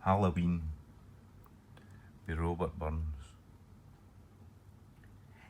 Halloween by Robert Burns.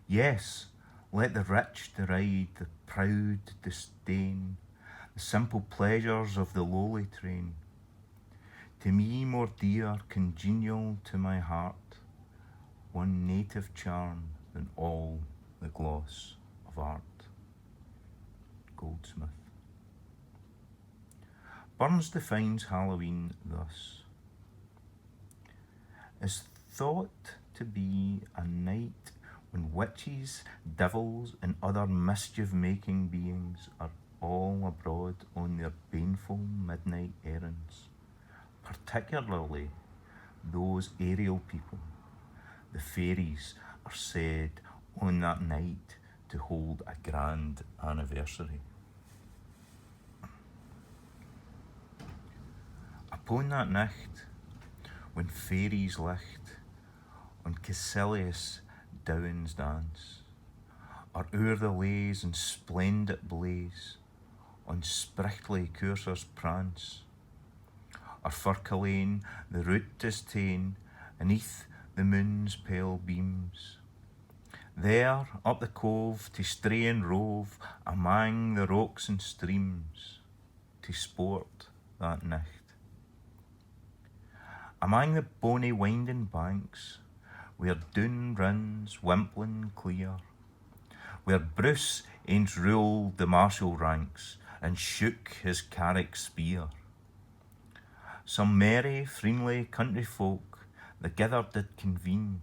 Yes, let the rich deride, the proud disdain, the simple pleasures of the lowly train. To me more dear, congenial to my heart, one native charm than all the gloss of art. Goldsmith. Burns defines Halloween thus: is thought to be a night when witches, devils, and other mischief-making beings are all abroad on their baneful midnight errands, particularly those aerial people. The fairies are said on that night to hold a grand anniversary. Upon that night, when fairies licht on Caecilius Downs dance, or o'er the lays and splendid blaze on sprichtly coursers prance, or for Culzean the route is ta'en aneath the moon's pale beams, there up the cove to stray and rove amang the rocks and streams, to sport that night. Among the bonny winding banks, where Doon runs wimpling clear, where Bruce ain't ruled the martial ranks and shook his Carrick spear, some merry, friendly country folk thegither did convene,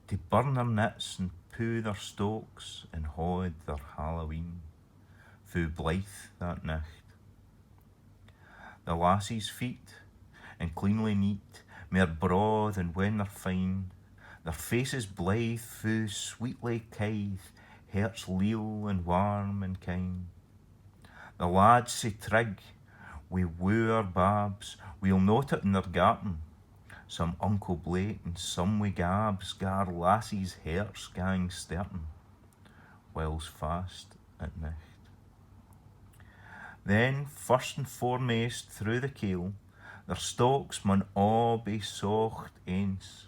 to burn their nits and poo their stokes and haud their Halloween, fu blithe that night. The lassies' feet, and cleanly neat, mair broad than when they're fine, their faces blithe fu sweetly kithe, hearts leal and warm and kine. The lads sae trig, wi wooer babs, we'll note it in their garden, some Uncle Blake and some wi gabs, gar lassies' hearts gang stertin, whiles fast at night. Then, first and foremost through the kail, their stalks mun a' be socht eens.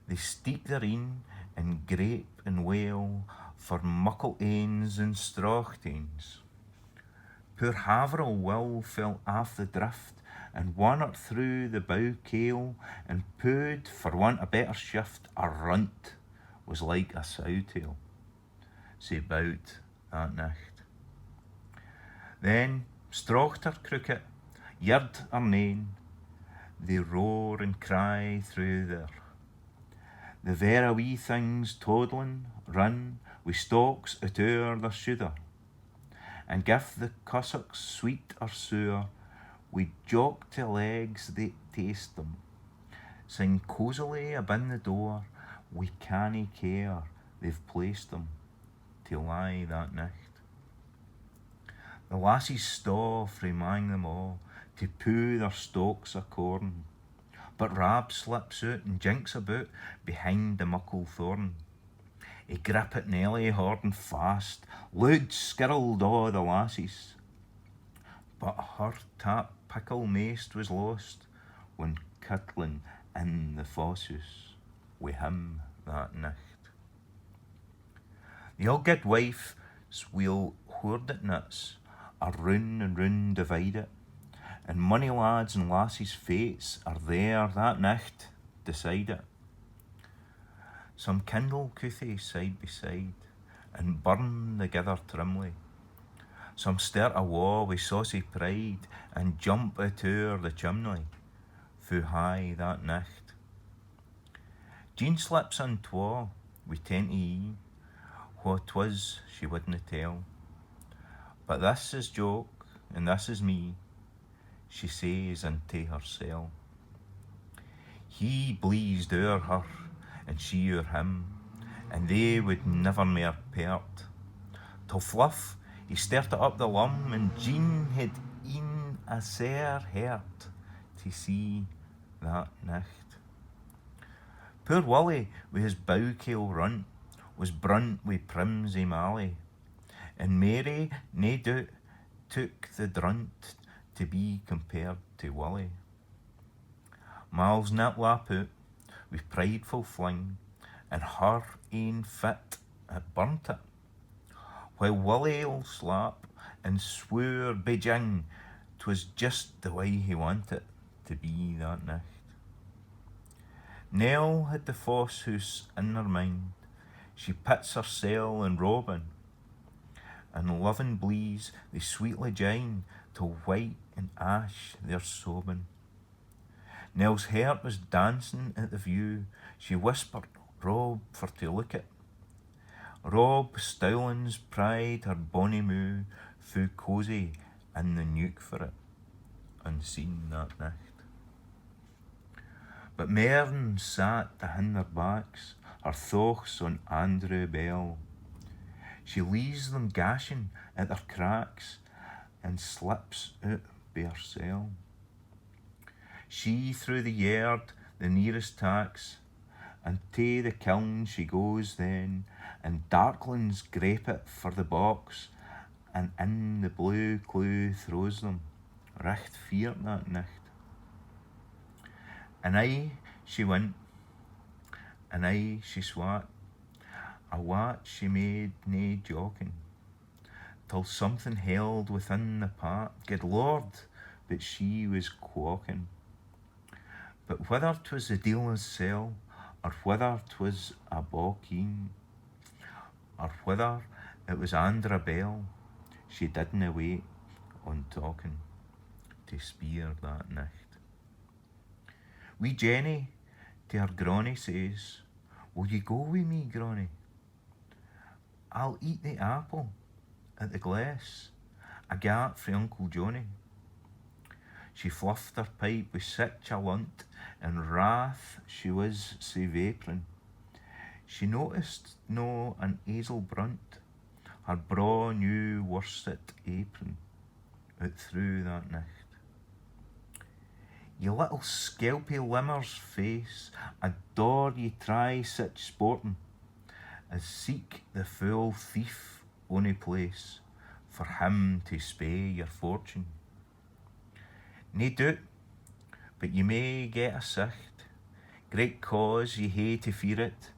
They steep therein and grape and wail for muckle ains and strauchtains. Poor Haverhill will fell aff the drift and wandered through the bow kail and pooed, for want a better shift, a runt was like a sow-tail, sae bout that night. Then, straucht or crooked, yard or nane, they roar and cry through there. The vera wee things toddlin' run wi stalks out o'er their shoulder, and gif the cussocks sweet or sour, wi jock to legs they taste them, sing cosily abin the door, wi canny care they've placed them to lie that night. The lassies staw frae mang them all to poo their stalks o' corn, but Rab slips out and jinks about behind the muckle thorn. He grip at Nelly hard and fast, loud skirled a' the lassies, but her tap pickle maist was lost when cuddlin' in the fosshouse wi him that night. The auld guidwife's weel hoard at nuts, are round and round divide it, and money lads and lassies' fates are there that night decide it. Some kindle couthie side by side, and burn thegither trimly. Some start awa wi saucy pride, and jump out o'er the chimney, fu high that night. Jean slips in twa, wi tenty ee, what 'twas she wouldna tell. But this is joke, and this is me, she says into hersel. He bleezed o'er her, and she o'er him, and they would never mair part, till Fluff he started up the lum, and Jean had e'en a sair heart to see that night. Poor Willie wi his bow-kail runt was brunt wi primsy mally, and Mary, nae doubt, took the drunt to be compared to Willie. Mal's net lap out, with prideful fling, and her ain fit had burnt it, while Willie'll slap and swoor Beijing 'twas just the way he wanted to be that night. Nell had the foss house in her mind, she pits hersel in Robin, and loving blees they sweetly jine till white and ash they're sobbing. Nell's heart was dancing at the view, she whispered Rob for to look at. Rob Stowlin's pride her bonny moo, fu cosy in the nuke for it, unseen that night. But Mern sat ahin their backs, her thoughts on Andrew Bell. She leaves them gashing at their cracks, and slips out by hersel. She through the yard, the nearest tacks, and tae the kiln she goes then, and darklings grape it for the box, and in the blue clue throws them, richt feart that nicht. And aye she went, and aye she swat, a wat she made nae joking, till something held within the pot, good Lord, but she was quawking. But whether 'twas the dealer's cell, or whether 'twas a bawkeen, or whether it was Andra Bell, she didna wait on talking to speer that nicht. Wee Jenny to her granny says, will ye go wi me, granny? I'll eat the apple at the glass I gat frae Uncle Johnny. She fluffed her pipe with such a lunt, and wrath she was sae vapouring. She noticed no an hazel brunt, her braw new worsted apron, out through that nicht. Ye little skelpy limmer's face, adore ye try such sportin', as seek the foul thief ony place, for him to spay your fortune. Nae doubt, but ye may get a sicht, great cause ye hae to fear it,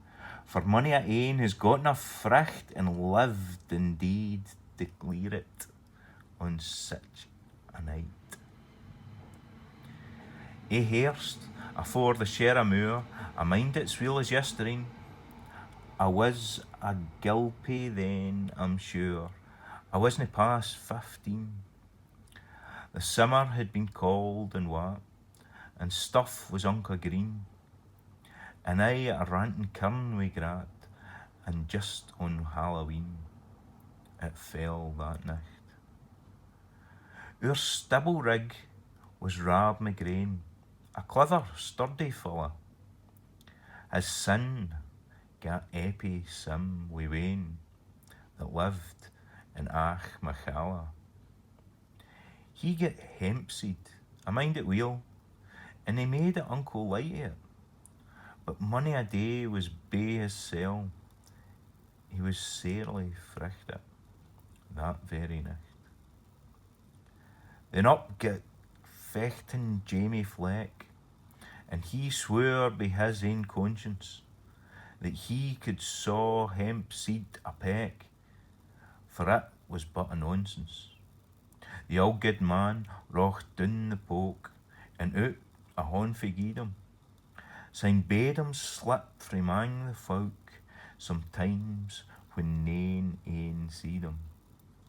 for mony a ane has gotten a fricht, and lived indeed to clear it on such a night. I hearst, afore the share o' moor, I mind it's weel as yestreen, I was a gilpie then, I'm sure, I wasna past 15. The summer had been cold and wat, and stuff was unca green, and I a rantin' kirn we grat, and just on Halloween it fell that nicht. Our stibble rig was Rab McGrain, a clever, sturdy fella. His son gat Eppie Sim wi Wayne, that lived in Achmachala. He got hemp seed, I mind it weel, and he made it Uncle light it, but mony a day was by his cell, he was sairly fricht it, that very nicht. Then up got fechtin' Jamie Fleck, and he swore by his ain conscience that he could saw hemp seed a peck, for it was but a nonsense. The old good man rocht down the poke, and out a honfig gied him. Syne bade him slip frae mang the folk, sometimes when nane ane seed him,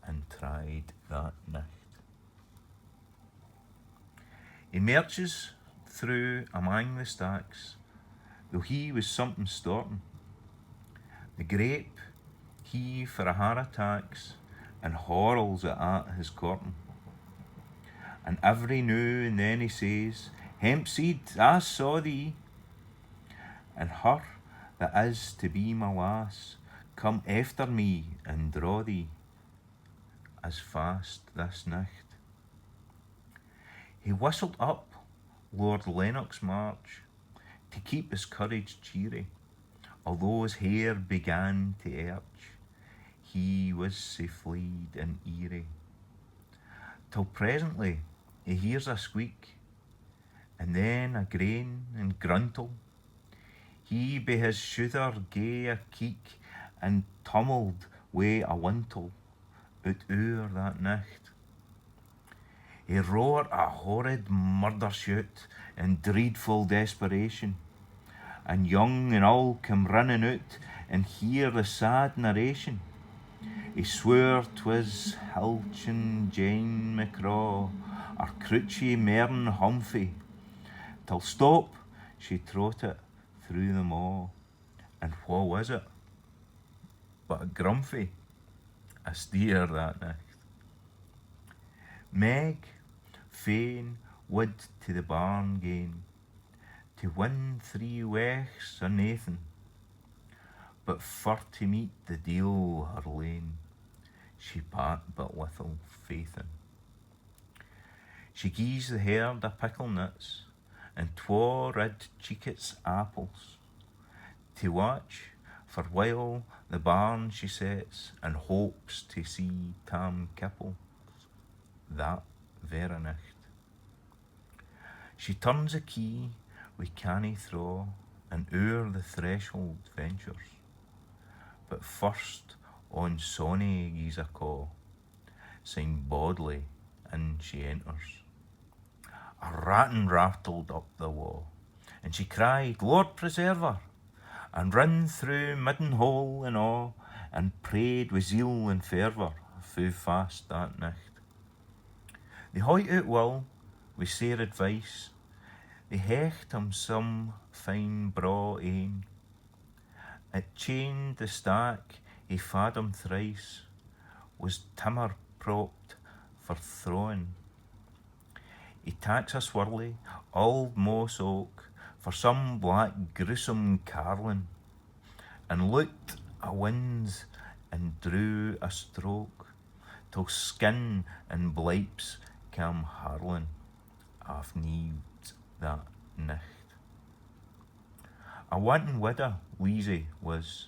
and tried that nicht. He marches through amang the stacks, though he was something stortin'. The grape he for a har attacks, and horrels it at his courtin'. And every now and then he says, hemp seed, I saw thee, and her that is to be my lass, come after me and draw thee, as fast this nicht. He whistled up Lord Lennox March to keep his courage cheery, although his hair began to arch, he was sae fleid and eerie. Till presently he hears a squeak, and then a grain and gruntle. He be his shoother gae a keek, and tumbled wi a wintle out oor that nicht. He roared a horrid murder shout in dreadful desperation, and young and old came running out and hear the sad narration. He swore 'twas Hilchin Jane McCraw, or Crouchy Mern Humphy, till stop she trotted through them all. And what was it but a Grumpy, a steer that night? Meg fain would to the barn gain, to win 3 weeks or nathan, but for to meet the deal her lane, she pat but little faith in. She gies the herd a pickle nuts, and 2 red cheekets apples, to watch for while the barn she sets, and hopes to see Tam Kipples that very night. She turns a key we canny throw, and o'er the threshold ventures, but first on Sonny gies a caw, syne boldly in she enters. A rattan rattled up the wa', and she cried, Lord preserve her, and ran through midden hole and a', and prayed with zeal and fervour fu' fast that nicht. They hoyt out Will with sair advice, they hecht him some fine braw ane. It chained the stack, he fad him thrice, was timmer propped for throwing. He taks a swirly, old moss oak, for some black gruesome carlin, and looked a winds and drew a stroke, till skin and blipes cam harlin af neaved that nicht. A wanton widder Leesie was,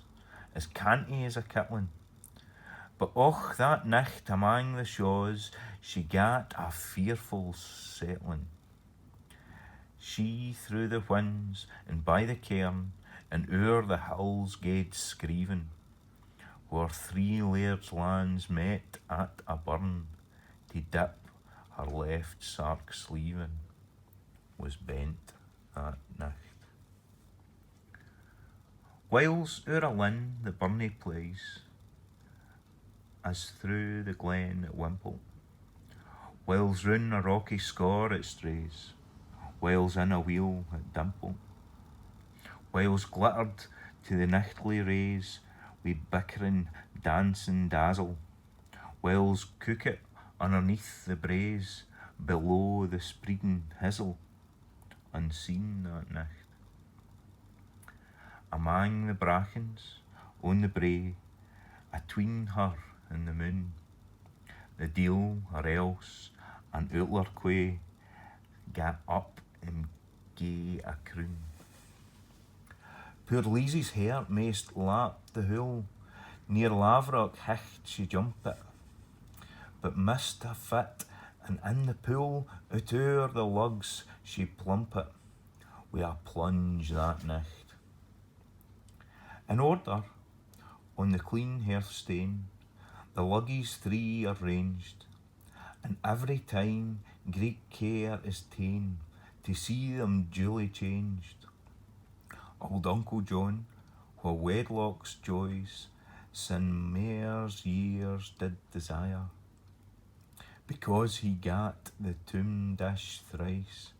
as canty as a kitlin, but och that nicht amang the shaws she gat a fearful settling. She through the whins and by the cairn, and o'er the hills gaed screevin', where 3 lairds' lands met at a burn, to dip her left sark sleevin', was bent that nicht. Whiles o'er a linn the burnie plays, as through the glen at Wimple, whiles round a rocky scaur it strays, whiles in a wheel at Dimple, whiles glittered to the nichtly rays, wi' bickering dancing dazzle, whiles cook it underneath the braes, below the spreading hizzle, unseen that nicht. Amang the brackens on the brae, atween her and the moon, the deil or else an outler quay gat up and gae a croon. Poor Leesie's heart maist lapped the hool, near Lavrock hicht she jumped it, but missed a fit, and in the pool out o'er the lugs she plumpet, wi' a plunge that nicht. In order, on the clean hearthstane, the luggies 3 are ranged, and every time great care is ta'en to see them duly changed. Old Uncle John, wha wedlock's joys sin mare's years did desire, because he gat the tomb dish thrice,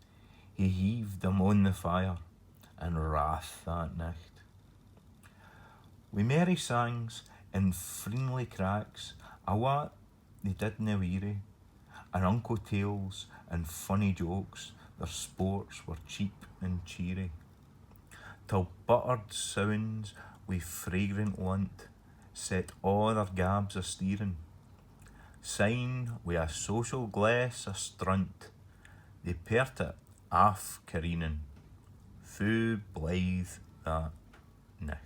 he heaved them on the fire, in wrath that nicht. Wi' merry sangs and friendly cracks, a wat they didna weary, and unco tales and funny jokes, their sports were cheap and cheery, till buttered sounds wi' fragrant lunt set a' their gabs a steerin', syne wi' a social glass a strunt, they pert it aff careenin', fu' blithe that nicht.